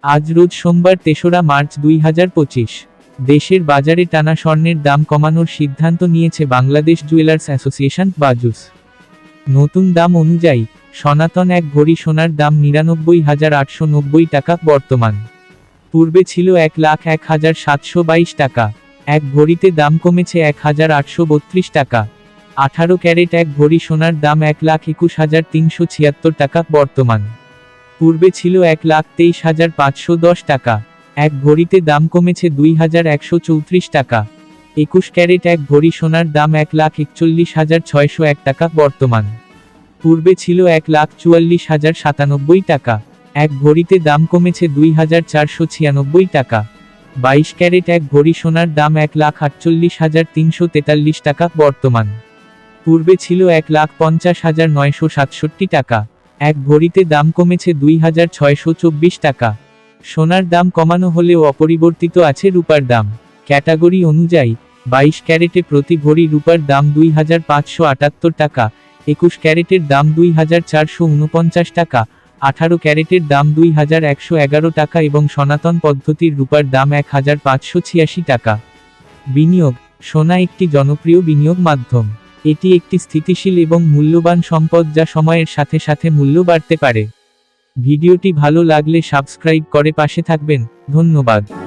আজ রোজ সোমবার ৩রা মার্চ ২০২৫। দেশের বাজারে টানা স্বর্ণের দাম কমানোর সিদ্ধান্ত নিয়েছে বাংলাদেশ জুয়েলার্স অ্যাসোসিয়েশন বাজুস। নতুন দাম অনুযায়ী সনাতন এক ভরি সোনার দাম ৯৯,৮৯০ টাকা বর্তমান। পূর্বে ছিল ১,০১,৭২২ টাকা। এক ভরিতে দাম কমেছে ১,৮৩২ টাকা। ১৮ ক্যারেট এক ভরি সোনার দাম ১,২১,৩৭৬ টাকা বর্তমান। পূর্বে ছিল ১,২৩,৫১০ টাকা। এক ভরিতে দাম কমেছে ২,১৩৪ টাকা। ২১ ক্যারেট এক ভরি সোনার দাম ১,৪১,৬০১ টাকা বর্তমান। পূর্বে ছিল ১,৪৪,০৯৭ টাকা। এক ভরিতে দাম কমেছে ২,৪৯৬ টাকা। ২২ ক্যারেট এক ভরি সোনার দাম ১,৪৮,৩৪৩ টাকা বর্তমান। পূর্বে ছিল ১,৫০,৯৬৭ টাকা। এক ভরিতে দাম কমেছে ২,৬২৪ টাকা। সোনার দাম কমানো হলেও অপরিবর্তিত আছে রূপার দাম। ক্যাটাগরি অনুযায়ী ২২ ক্যারেটে প্রতি ভরি রূপার দাম ২,৫৭৮ টাকা, ২১ ক্যারেটের দাম ২,৪৪৯ টাকা, ১৮ ক্যারেটের দাম ২,১১১ টাকা এবং সনাতন পদ্ধতির রূপার দাম ১,৫৮৬ টাকা। বিনিয়োগ: সোনা একটি জনপ্রিয় বিনিয়োগ মাধ্যম। এটি একটি স্থিতিশীল এবং মূল্যবান সম্পদ যা সময়ের সাথে সাথে মূল্য বাড়তে পারে। ভিডিওটি ভালো লাগলে সাবস্ক্রাইব করে পাশে থাকবেন। ধন্যবাদ।